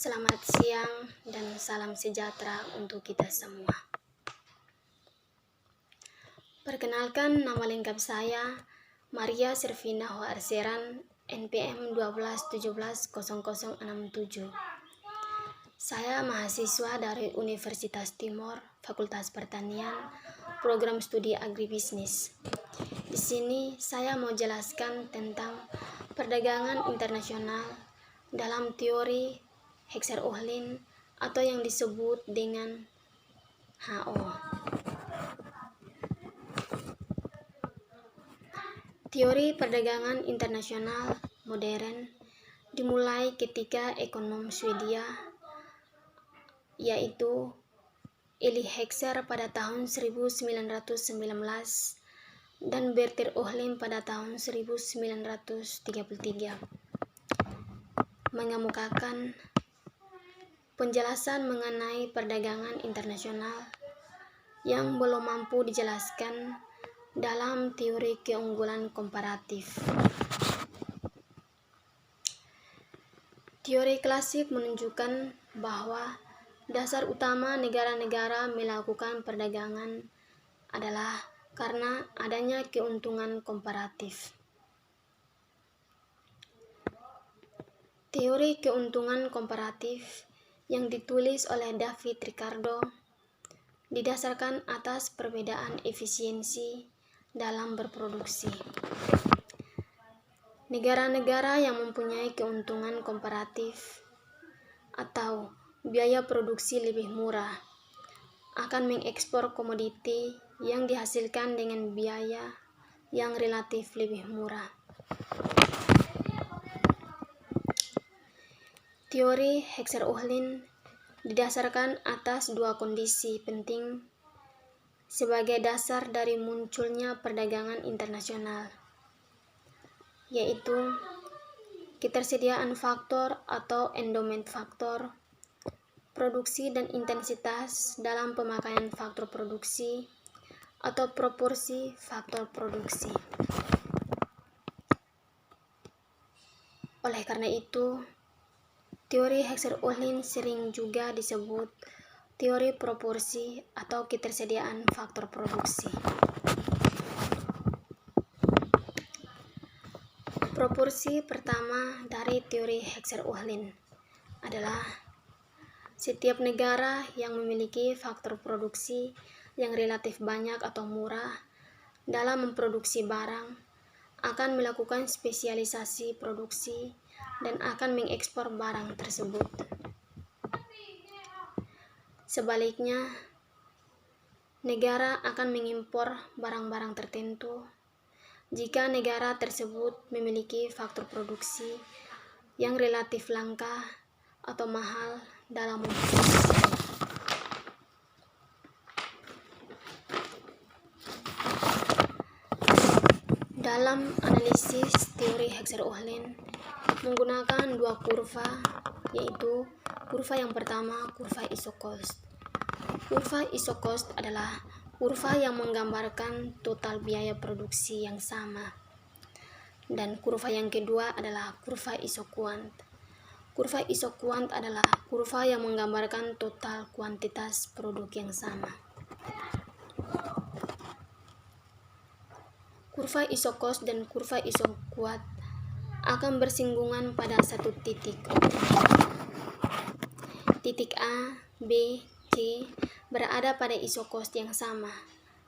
Selamat siang dan salam sejahtera untuk kita semua. Perkenalkan, nama lengkap saya Maria Servina Hoarseran, NPM 12170067. Saya mahasiswa dari Universitas Timor, Fakultas Pertanian, Program Studi Agribisnis. Di sini saya mau jelaskan tentang perdagangan internasional dalam teori Hexer-Ohlin atau yang disebut dengan HO. Teori perdagangan internasional modern dimulai ketika ekonom Swedia yaitu Eli Heckscher pada tahun 1919 dan Bertil Ohlin pada tahun 1933 mengemukakan penjelasan mengenai perdagangan internasional yang belum mampu dijelaskan dalam teori keunggulan komparatif. Teori klasik menunjukkan bahwa dasar utama negara-negara melakukan perdagangan adalah karena adanya keuntungan komparatif. Teori keuntungan komparatif yang ditulis oleh David Ricardo didasarkan atas perbedaan efisiensi dalam berproduksi. Negara-negara yang mempunyai keuntungan komparatif atau biaya produksi lebih murah akan mengekspor komoditi yang dihasilkan dengan biaya yang relatif lebih murah. Teori Heckscher-Ohlin didasarkan atas dua kondisi penting sebagai dasar dari munculnya perdagangan internasional, yaitu ketersediaan faktor atau endowment faktor, produksi dan intensitas dalam pemakaian faktor produksi atau proporsi faktor produksi. Oleh karena itu, teori Heckscher-Ohlin sering juga disebut teori proporsi atau ketersediaan faktor produksi. Proporsi pertama dari teori Heckscher-Ohlin adalah setiap negara yang memiliki faktor produksi yang relatif banyak atau murah dalam memproduksi barang akan melakukan spesialisasi produksi dan akan mengekspor barang tersebut. Sebaliknya, negara akan mengimpor barang-barang tertentu jika negara tersebut memiliki faktor produksi yang relatif langka atau mahal dalam memproduksi. Dalam analisis teori Heckscher-Ohlin menggunakan dua kurva, yaitu kurva yang pertama, kurva isocost. Kurva isocost adalah kurva yang menggambarkan total biaya produksi yang sama. Dan kurva yang kedua adalah kurva isoquant. Kurva isoquant adalah kurva yang menggambarkan total kuantitas produk yang sama. Kurva isocost dan kurva isoquant akan bersinggungan pada satu titik. Titik A, B, C berada pada isocost yang sama,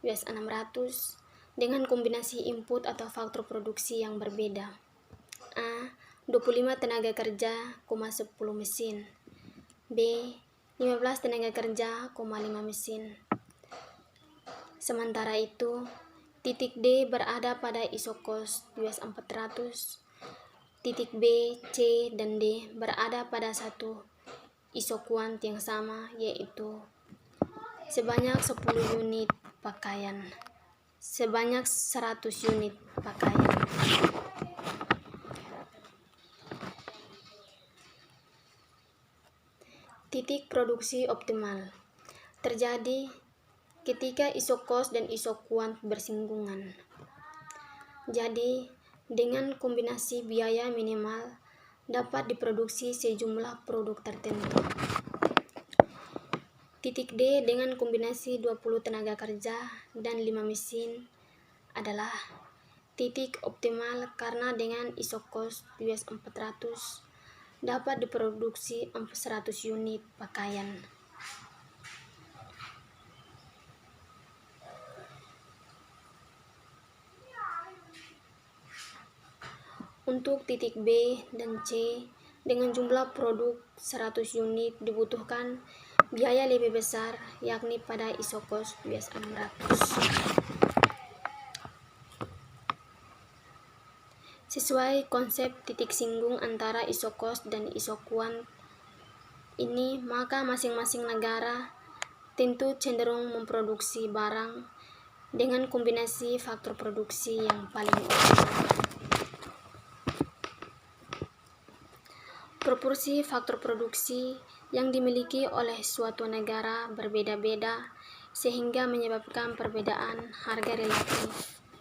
US 600, dengan kombinasi input atau faktor produksi yang berbeda. A, 25 tenaga kerja, 10 mesin. B, 15 tenaga kerja, 5 mesin. Sementara itu, titik D berada pada isocost US 400. Titik B, C, dan D berada pada satu isoquant yang sama, yaitu sebanyak 10 unit pakaian, sebanyak 100 unit pakaian. Titik produksi optimal terjadi ketika isocost dan isoquant bersinggungan. Jadi, dengan kombinasi biaya minimal dapat diproduksi sejumlah produk tertentu. Titik D dengan kombinasi 20 tenaga kerja dan 5 mesin adalah titik optimal karena dengan ISO cost US 400 dapat diproduksi 100 unit pakaian. Untuk titik B dan C dengan jumlah produk 100 unit dibutuhkan biaya lebih besar, yakni pada ISO cost US 600. Sesuai konsep titik singgung antara ISO cost dan ISO quant ini, maka masing-masing negara tentu cenderung memproduksi barang dengan kombinasi faktor produksi yang paling optimal. Proporsi faktor produksi yang dimiliki oleh suatu negara berbeda-beda sehingga menyebabkan perbedaan harga relatif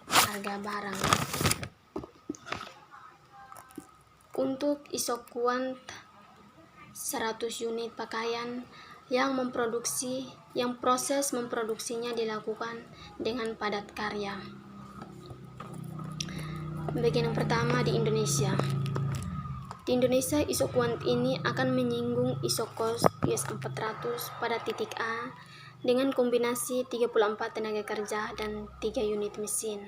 harga barang. Untuk ISO quant 100 unit pakaian yang proses memproduksinya dilakukan dengan padat karya. Bagian yang pertama di Indonesia. Di Indonesia, ISO quant ini akan menyinggung ISO cost US 400 pada titik A dengan kombinasi 34 tenaga kerja dan 3 unit mesin.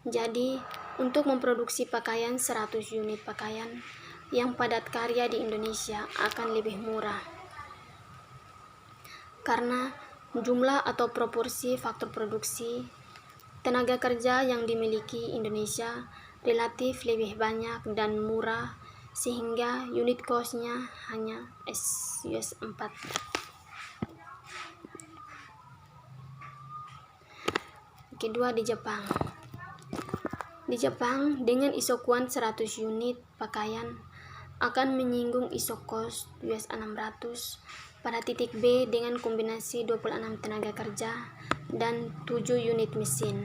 Jadi, untuk memproduksi pakaian 100 unit pakaian yang padat karya di Indonesia akan lebih murah. Karena jumlah atau proporsi faktor produksi tenaga kerja yang dimiliki Indonesia relatif lebih banyak dan murah sehingga unit cost-nya hanya US 4. Kedua di Jepang. Di Jepang dengan ISO quant 100 unit pakaian akan menyinggung ISO cost US 600 pada titik B dengan kombinasi 26 tenaga kerja dan 7 unit mesin.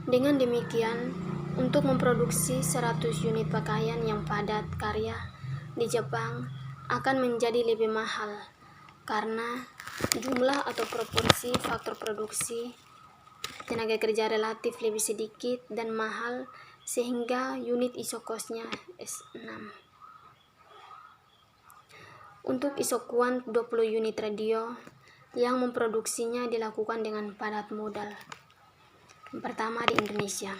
Dengan demikian, untuk memproduksi 100 unit pakaian yang padat karya di Jepang akan menjadi lebih mahal karena jumlah atau proporsi faktor produksi tenaga kerja relatif lebih sedikit dan mahal sehingga unit ISO cost-nya S6. Untuk ISO quant 20 unit radio yang memproduksinya dilakukan dengan padat modal. Yang pertama di Indonesia.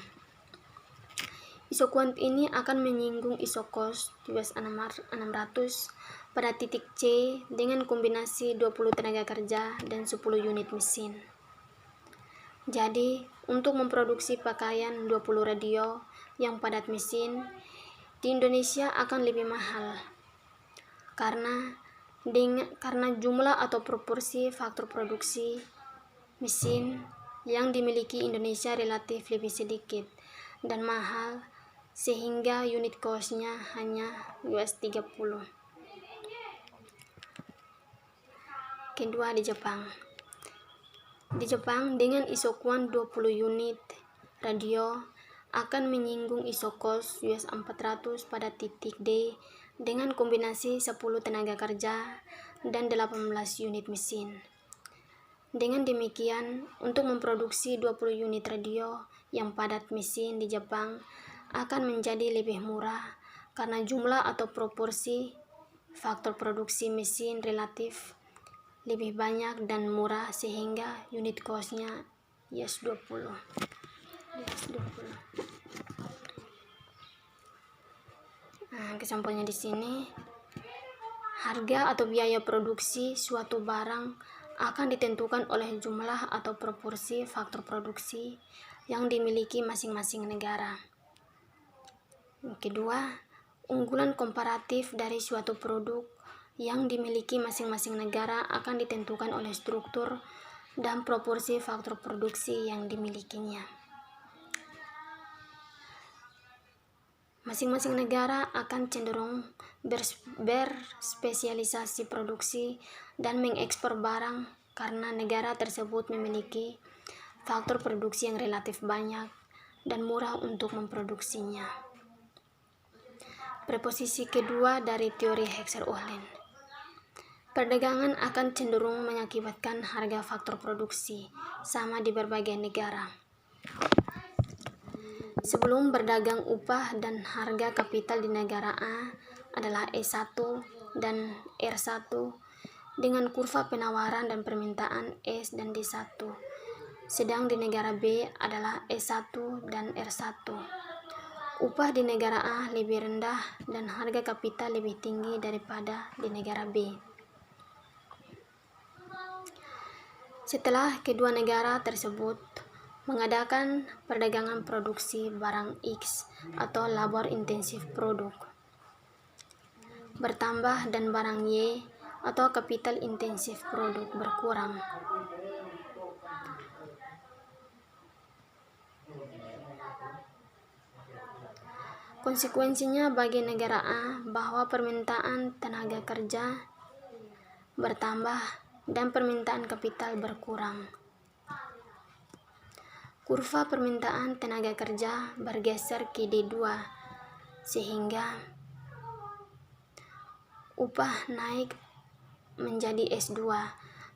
ISO quant ini akan menyinggung ISO cost US 600 pada titik C dengan kombinasi 20 tenaga kerja dan 10 unit mesin. Jadi, untuk memproduksi pakaian 20 radio yang padat mesin di Indonesia akan lebih mahal karena jumlah atau proporsi faktor produksi mesin yang dimiliki Indonesia relatif lebih sedikit dan mahal sehingga unit cost-nya hanya US 30. Kedua di Jepang. Di Jepang dengan ISO quant 20 unit radio akan menyinggung ISO cost US 400 pada titik D dengan kombinasi 10 tenaga kerja dan 18 unit mesin. Dengan demikian, untuk memproduksi 20 unit radio yang padat mesin di Jepang akan menjadi lebih murah karena jumlah atau proporsi faktor produksi mesin relatif lebih banyak dan murah sehingga unit cost-nya US 20. Kesampaiannya di sini, harga atau biaya produksi suatu barang akan ditentukan oleh jumlah atau proporsi faktor produksi yang dimiliki masing-masing negara. Kedua, unggulan komparatif dari suatu produk yang dimiliki masing-masing negara akan ditentukan oleh struktur dan proporsi faktor produksi yang dimilikinya. Masing-masing negara akan cenderung berspesialisasi produksi dan mengekspor barang karena negara tersebut memiliki faktor produksi yang relatif banyak dan murah untuk memproduksinya. Preposisi kedua dari teori Hexer-Ohlin. Perdagangan akan cenderung mengakibatkan harga faktor produksi sama di berbagai negara. Sebelum berdagang, upah dan harga kapital di negara A adalah E1 dan R1 dengan kurva penawaran dan permintaan S dan D1. Sedang di negara B adalah E1 dan R1. Upah di negara A lebih rendah dan harga kapital lebih tinggi daripada di negara B. Setelah kedua negara tersebut mengadakan perdagangan produksi barang X atau labor intensif produk bertambah dan barang Y atau kapital intensif produk berkurang. Konsekuensinya bagi negara A bahwa permintaan tenaga kerja bertambah dan permintaan kapital berkurang. Kurva permintaan tenaga kerja bergeser ke D2 sehingga upah naik menjadi S2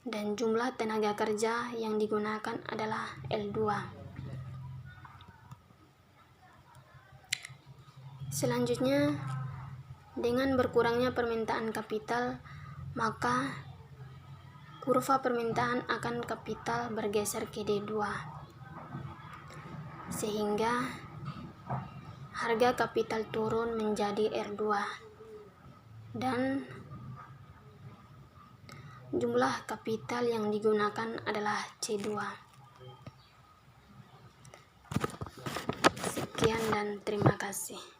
dan jumlah tenaga kerja yang digunakan adalah L2. Selanjutnya, dengan berkurangnya permintaan kapital, maka kurva permintaan akan kapital bergeser ke D2, sehingga harga kapital turun menjadi R2 dan jumlah kapital yang digunakan adalah C2. Sekian dan terima kasih.